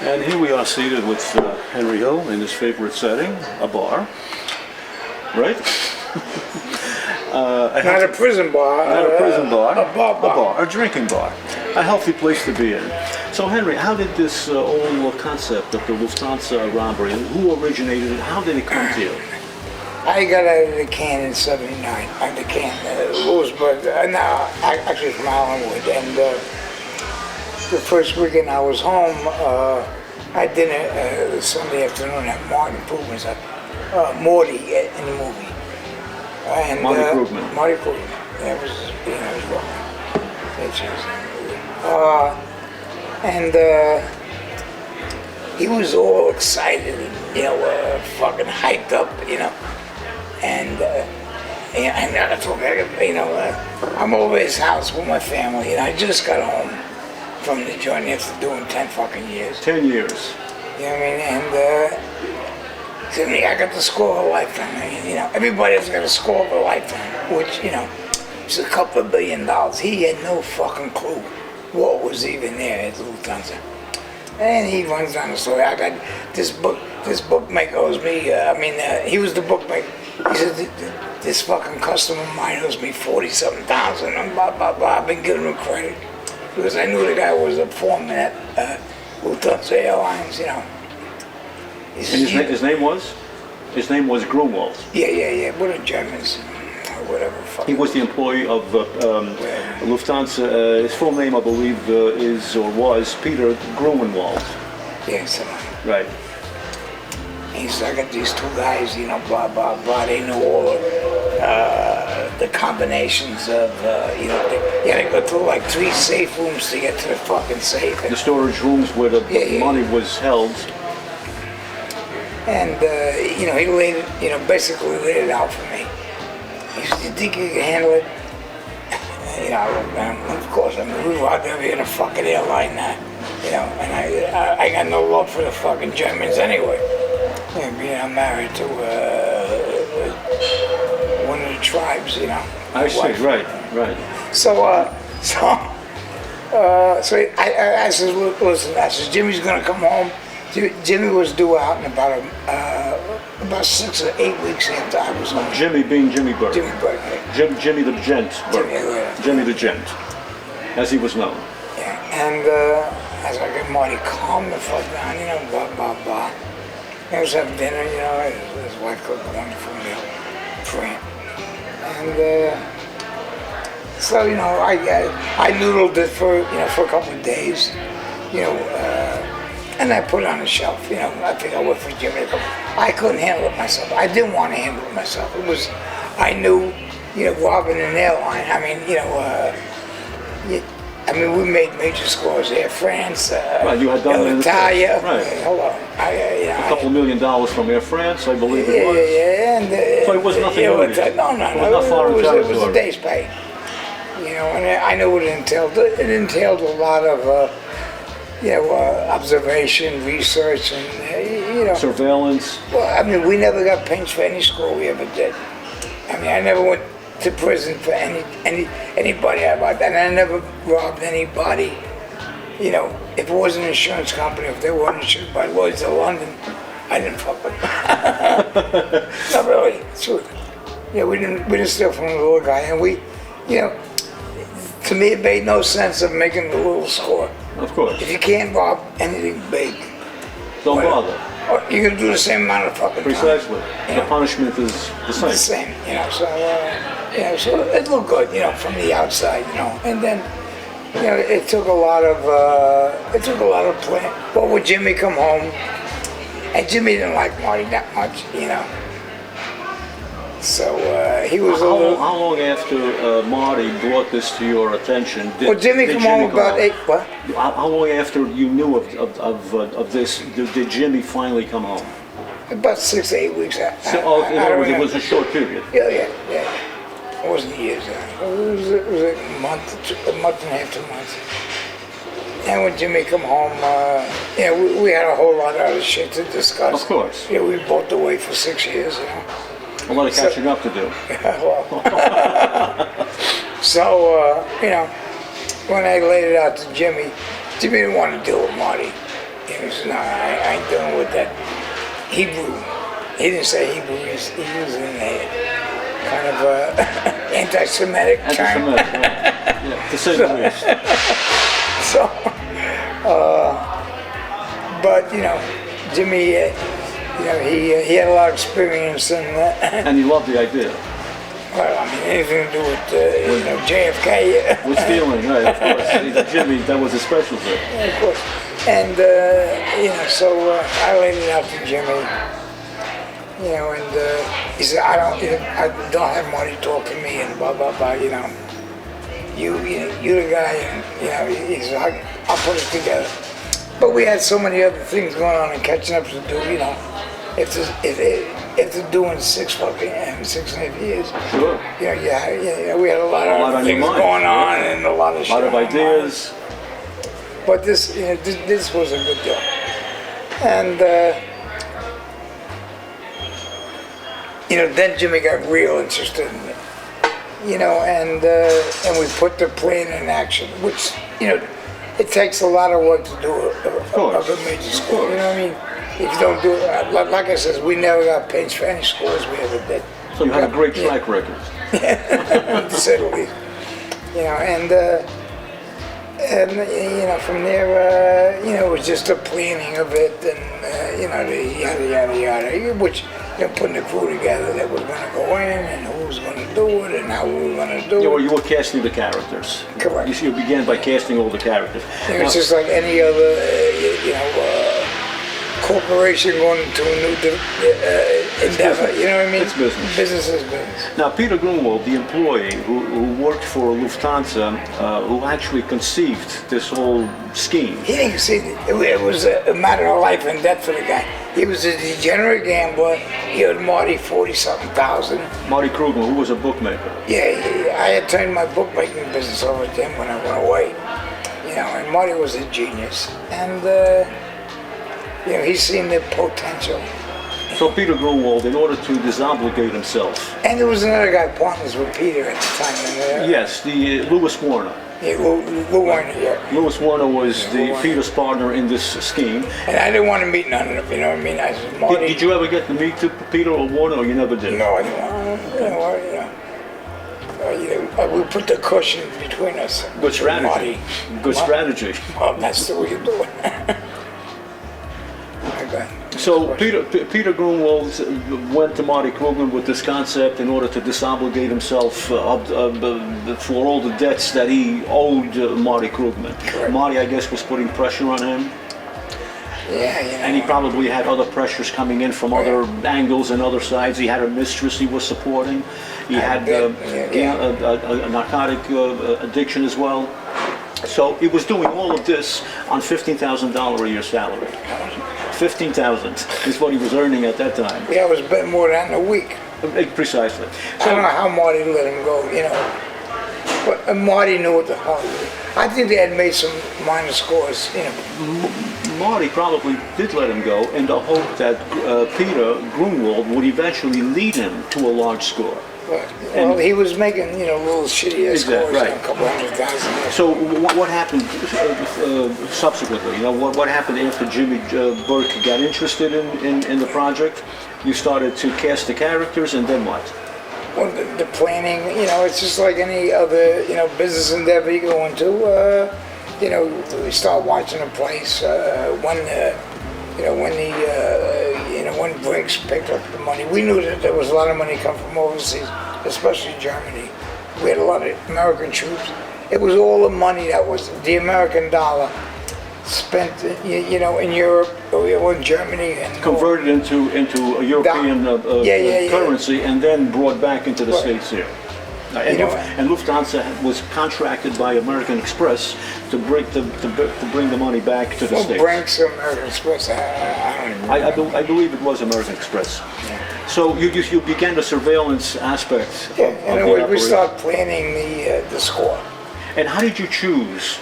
And here we are seated with Henry Hill in his favorite setting, a bar, right? Not a prison bar. Not a prison bar. A bar. A drinking bar. A healthy place to be in. So Henry, how did this whole concept of the Lufthansa robbery, who originated it, how did it come to you? I got out of the can in '79. Out of the can, Lewisburg. Actually from Allenwood. And the first weekend I was home, I had dinner Sunday afternoon at Martin Krugman's, Morty in the movie. And, Marty Krugman. Marty Krugman. That was, his role. He was all excited, fucking hyped up, And I told him, I'm over at his house with my family, and I just got home from the journey after doing 10 fucking years. 10 years. You know what I mean? And he said to me, I got the score of a lifetime. Everybody's got a score of a lifetime, which, it's a couple of $1 billion. He had no fucking clue what was even there at Lufthansa. And he runs down the story. I got this book. This bookmaker owes me. He was the bookmaker. He said, this fucking customer of mine owes me 40-something thousand. And blah blah blah. I've been giving him credit because I knew the guy was a foreman at Lufthansa Airlines. He said, and his name was? His name was Grunwald. Yeah. What are Germans? Whatever. He was the employee of Lufthansa. His full name, I believe, is or was Peter Grunwald. Yeah, so. Right. He said, I got these two guys, blah, blah, blah. They knew all the combinations of, you had to go through like 3 safe rooms to get to the fucking safe. The storage rooms where the money was held. And, he laid it, basically laid it out for me. He said, you think you can handle it? Of course, we were out there in a fucking airline now, and I got no love for the fucking Germans anyway. I'm married to one of the tribes, I see, right. So I said, listen, Jimmy's gonna come home. Jimmy was due out in about 6 or 8 weeks after I was home. Jimmy being Jimmy Burke. Jimmy Burke. Jimmy the Gent Burke. Jimmy the Gent, as he was known. Yeah, and I was like, Marty, calm the fuck down, blah, blah, blah. I was having dinner, his wife cooked a wonderful meal for him. And so, I noodled it for a couple of days, and I put it on the shelf, I think I went for Jimmy to come. I couldn't handle it myself. I didn't want to handle it myself. I knew, robbing an airline, we made major scores there. France, right, you had done Italia. Right. Hello. A couple $1 million from Air France, I believe it was. Yeah, and so it was nothing. No. It was a day's pay. And I knew what it entailed. It entailed a lot of, observation, research, and surveillance. Well, we never got pinched for any score we ever did. I never went to prison for anybody about that. And I never robbed anybody. If it was an insurance company, if they weren't insured by Lloyd's of London, I didn't fuck with them. Not really, truth. We didn't steal from the little guy, and to me it made no sense of making the little score. Of course. If you can't rob anything big, don't bother. Or you're gonna do the same amount of fucking Precisely. time. The punishment is the same. The same, so it looked good, from the outside, and then, it took a lot of plan. But when Jimmy come home, and Jimmy didn't like Marty that much, So he was How long after Marty brought this to your attention? Did Jimmy come home about 8? What? How long after you knew of this did Jimmy finally come home? About 6 to 8 weeks after. So, it was a short period. Yeah. It wasn't years. It was a month and a half, 2 months. And when Jimmy come home, we had a whole lot of other shit to discuss. Of course. Yeah, we both away for 6 years. A lot of catching up to do. So, when I laid it out to Jimmy didn't want to deal with Marty. He said, no, I ain't dealing with that Hebrew. He didn't say Hebrew, he was in a kind of anti-Semitic term. Anti-Semitic, right. Yeah, to say the least. So, but Jimmy, he had a lot of experience in And he loved the idea. well, I mean, anything to do with JFK. With stealing, right, of course. Jimmy, that was his specialty. Yeah, of course. And, so I laid it out to Jimmy, and he said, I don't have money to talk to me, and blah, blah, blah, you the guy, and, he said, I'll put it together. But we had so many other things going on and catching up to do, if they're doing 6.5 years, sure. We had a lot of things going on and a lot of shit. A lot of ideas. But this was a good deal. And, then Jimmy got real interested in it. And we put the plan in action, which, it takes a lot of work to do of a major score. You know what I mean? If you don't do it, like I said, we never got paid for any scores we ever did. So you had a great track record. To say the least. And from there, it was just the planning of it, and the yada yada yada, which putting the crew together that was going to go in, and who was going to do it, and how we were going to do it. You were casting the characters. Correct. You began by casting all the characters. It was just like any other, corporation going into a new endeavor. You know what I mean? It's business. Business is business. Now, Peter Grunwald, the employee who worked for Lufthansa, who actually conceived this whole scheme. He didn't conceive it. It was a matter of life and death for the guy. He was a degenerate gambler. He owed Marty 40-something thousand. Marty Krugman, who was a bookmaker. Yeah, I had turned my bookmaking business over to him when I went away. And Marty was a genius. And, he's seen the potential. So Peter Grunwald, in order to disobligate himself. And there was another guy partners with Peter at the time. Yes, the Lewis Warner. Yeah, Lou Warner, yeah. Lewis Warner was Peter's partner in this scheme. And I didn't want to meet none of them, you know what I mean? I said, Marty. Did you ever get to meet Peter or Warner, or you never did? No, I didn't want to. We put the cushion between us. Good strategy. Marty. Good strategy. Well, that's the way you do it. Okay. So Peter Grunwald went to Marty Krugman with this concept in order to disobligate himself for all the debts that he owed Marty Krugman. Correct. Marty, I guess, was putting pressure on him. Yeah, And he probably had other pressures coming in from other angles and other sides. He had a mistress he was supporting. He had a narcotic addiction as well. So he was doing all of this on $15,000 a year salary. $15,000 is what he was earning at that time. Yeah, it was a bit more than a week. Precisely. I don't know how Marty let him go, But Marty knew what the hell he was. I think they had made some minor scores, Marty probably did let him go in the hope that Peter Grunwald would eventually lead him to a large score. Well, he was making, little shitty scores, right. a couple $100,000. So what happened subsequently? What happened after Jimmy Burke got interested in the project? You started to cast the characters, and then what? Well, the planning, it's just like any other, business endeavor you go into. We start watching a place when Briggs picked up the money. We knew that there was a lot of money coming from overseas, especially Germany. We had a lot of American troops. It was all the money that was the American dollar spent, in Europe or in Germany, and converted into a European currency, and then brought back into the States here. And Lufthansa was contracted by American Express to bring the money back to the States. Brinks, American Express, I don't know. I believe it was American Express. Yeah. So you began the surveillance aspect. Yeah, of we started planning the score. And how did you choose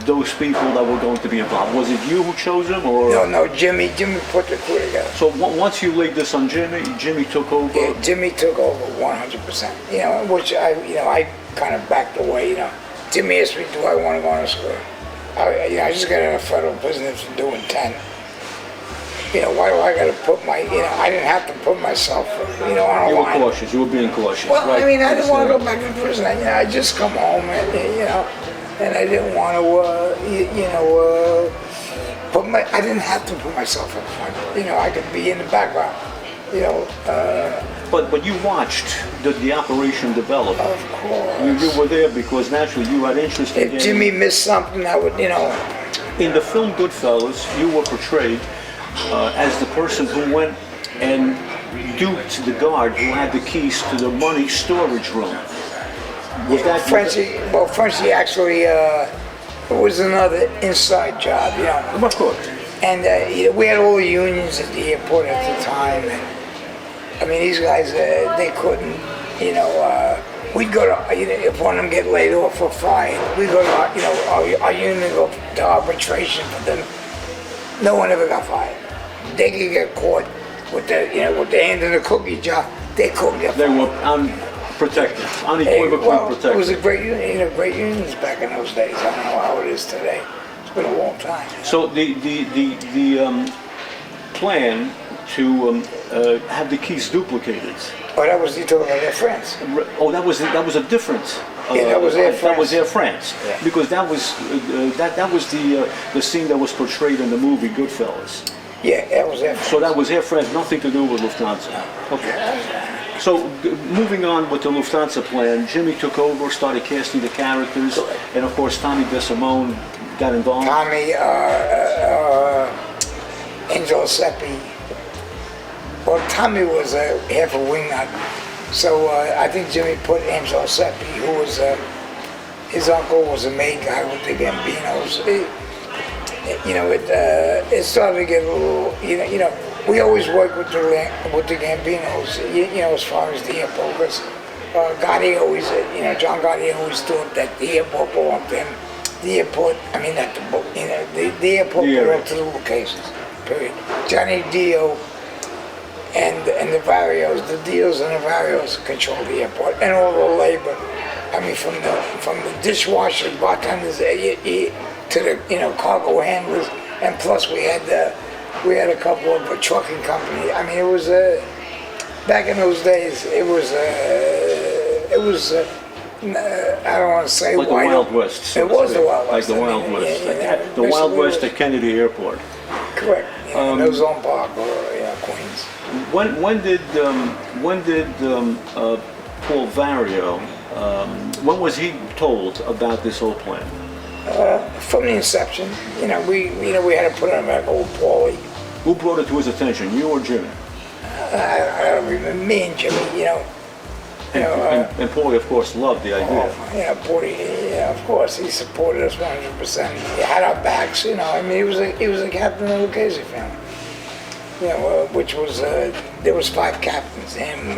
those people that were going to be involved? Was it you who chose them, or? No, Jimmy put the crew together. So once you laid this on Jimmy took over? Yeah, Jimmy took over 100%, which I kind of backed away, Jimmy asked me, do I want to go on a score? I just got out of federal prison for doing 10. why do I got to put my, I didn't have to put myself, on a You were line. cautious. You were being cautious. Well, right? I mean, I didn't want to go back to prison. I just come home and I didn't want to, I didn't have to put myself in front. I could be in the background. But you watched the operation develop. Of course. You were there because naturally you had interest in. If Jimmy missed something, I would, In the film Goodfellas, you were portrayed as the person who went and duped the guard who had the keys to the money storage room. Was that Frenchie actually, it was another inside job, Of course. And we had all the unions at the airport at the time. And, I mean, these guys, they couldn't, we'd go to, if one of them get laid off or fired, we'd go to, our union go to arbitration for them. No one ever got fired. They could get caught with their hand in the cookie jar. They couldn't get fired. They were unprotected, unequivocally protected. It was a great union, great unions back in those days. I don't know how it is today. It's been a long time. So the plan to have the keys duplicated. Oh, that was, you talking about Air France. Oh, that was a different. That was Air France. That was Air France, Yeah. because that was the scene that was portrayed in the movie Goodfellas. Yeah, that was Air France. So that was Air France, nothing to do with Lufthansa. Okay. So moving on with the Lufthansa plan, Jimmy took over, started casting the characters, and of course Tommy DeSimone got involved. Tommy, Angel Seppi. Well, Tommy was half a wingnut, so I think Jimmy put Angel Seppi, who was his uncle was a maid guy with the Gambinos. It started to get a little, we always worked with the Gambinos, as far as the airport, because Gotti always, John Gotti always thought that the airport belonged to him. The airport, I mean, not the boat, the airport belonged to the Lucchese, period. Johnny Dio and the Varios, the Dios and the Varios controlled the airport, and all the labor. I mean, from the dishwashers, bartenders, to the cargo handlers, and plus we had a couple of trucking companies. I mean, it was back in those days. It was I don't want to say like the Wild West. So it was the Wild West. Like the Wild West. The Wild West at Kennedy Airport. Correct. Ozone Park or Queens. When did Paul Vario? When was he told about this whole plan? From the inception, we had to put on back old Paulie. Who brought it to his attention, you or Jimmy? I don't remember, me and Jimmy, and Paulie, of course, loved the idea. Paulie, of course, he supported us 100%. He had our backs, I mean, he was a captain of the Lucchese family. Which was, there was 5 captains, him,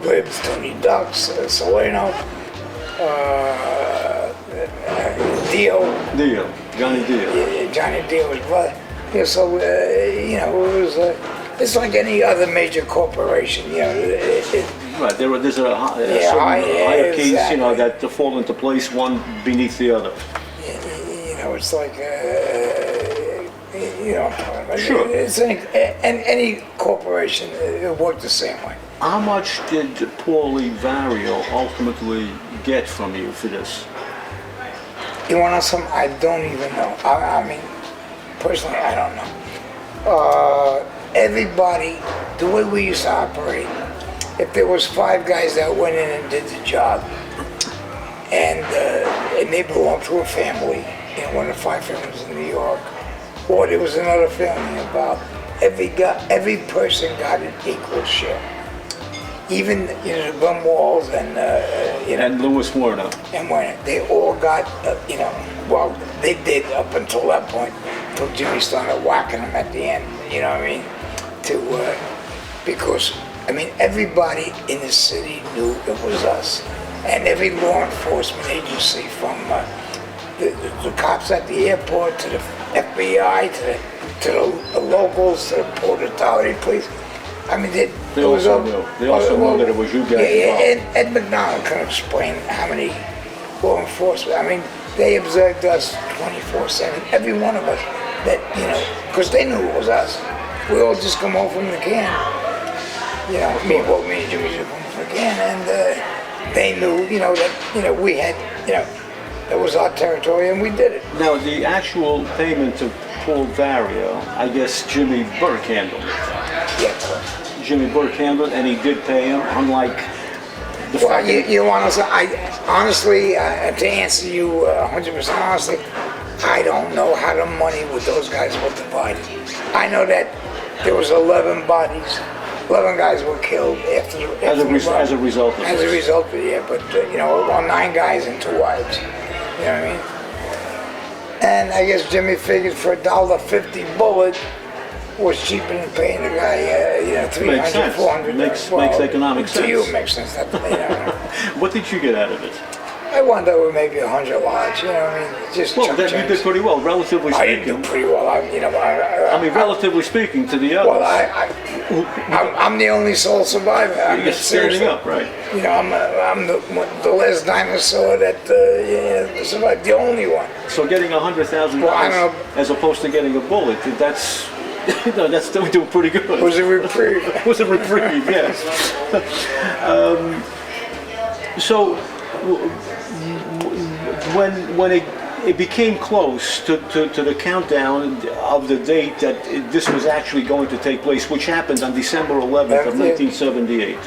Gribbs, Tony Ducks, Salerno, Johnny Dio. Johnny Dio was brother. So, it was, it's like any other major corporation, Right, there's a certain hierarchies, exactly. That fall into place one beneath the other. It's like, Sure. It's any corporation, it worked the same way. How much did Paulie Vario ultimately get from you for this? You want to know something? I don't even know. I mean, personally, I don't know. Everybody, the way we used to operate, if there was 5 guys that went in and did the job, and they belonged to a family, one of the 5 families in New York, or there was another family involved, every person got an equal share. Even the Bumwalls and And Louis Warner. And when they all got well, they did up until that point, until Jimmy started whacking them at the end. You know what I mean? Because I mean everybody in the city knew it was us, and every law enforcement agency from the cops at the airport to the FBI to the locals to the Port Authority police. I mean, they also knew. They also knew that it was you guys. Yeah, Ed McDonald can explain how many law enforcement. I mean, they observed us 24/7. Every one of us. That because they knew it was us. we all just come home from the can. You know, me and Jimmy just come from the can, and they knew, that, we had, that was our territory, and we did it. Now, the actual payment to Paul Vario, I guess Jimmy Burke handled it. Yeah, of course. Jimmy Burke handled it, and he did pay him, unlike the Well, fact that... you want to say, honestly, to answer you 100% honestly, I don't know how the money with those guys was divided. I know that there was 11 bodies. 11 guys were killed after as a result of As a result of it, yeah. But, well, 9 guys and 2 wives. You know what I mean? And I guess Jimmy figured for $1.50 bullet was cheaper than paying the guy, 300, 400. Makes economic sense. To you, it makes sense. What did you get out of it? I wound up with maybe 100 lots, you know what I mean? Just well, then you did pretty well, relatively speaking. I didn't do pretty well. I mean, relatively speaking to the others. Well, I'm the only sole survivor. You're standing up, right? I'm the last dinosaur that survived, the only one. So getting $100,000 as opposed to getting a bullet, that's that's still doing pretty good. It was a reprieve. It was a reprieve, yes. So when it became close to the countdown of the date that this was actually going to take place, which happened on December 11th of 1978,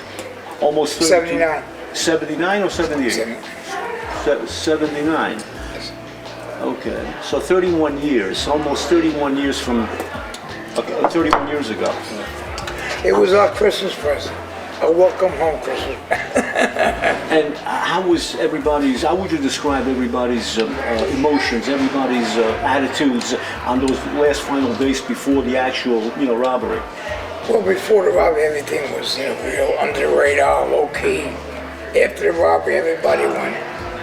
almost 79. 79 or 78? 79. Okay, so 31 years, almost 31 years from, 31 years ago. It was our Christmas present. A welcome home Christmas. And how would you describe everybody's emotions, everybody's attitudes on those last final days before the actual, robbery? Well, before the robbery, everything was, real under the radar, low key. After the robbery, everybody went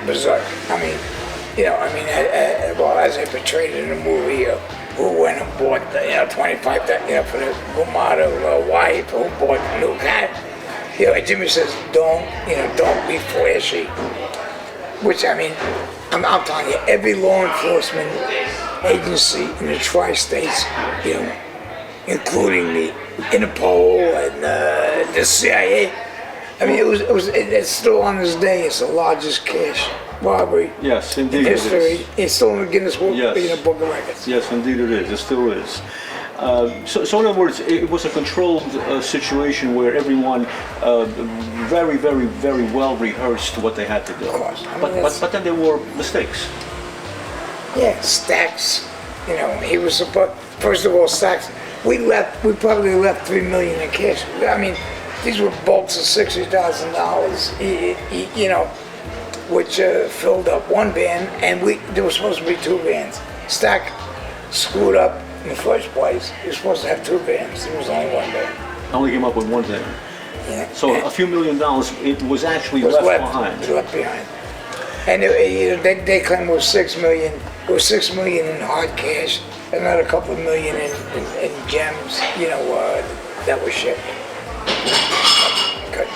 berserk. Well, as I portrayed in the movie, who went and bought, 25, for the Gumata wife, who bought a new cat. Jimmy says, don't be flashy. Which, I'm telling you, every law enforcement agency in the tri-states, including the Interpol and the CIA, it's still on this day, it's the largest cash robbery in history. It's still in the Guinness Book of Records. Yes, indeed it is. It still is. So in other words, it was a controlled situation where everyone very, very, very well rehearsed what they had to do. Of course. But then there were mistakes. Yeah, Stacks. He was supposed. First of all, Stacks. We probably left $3 million in cash. These were bolts of $60,000. Which filled up one van, and there was supposed to be 2 vans. Stack screwed up in the first place. He was supposed to have 2 vans. There was only 1 van. Only came up with 1 van. Yeah. So a few $1 million, it was actually left behind. It was left behind. And they claimed it was $6 million. It was $6 million in hard cash, another couple of million in gems. That was shipped. Good.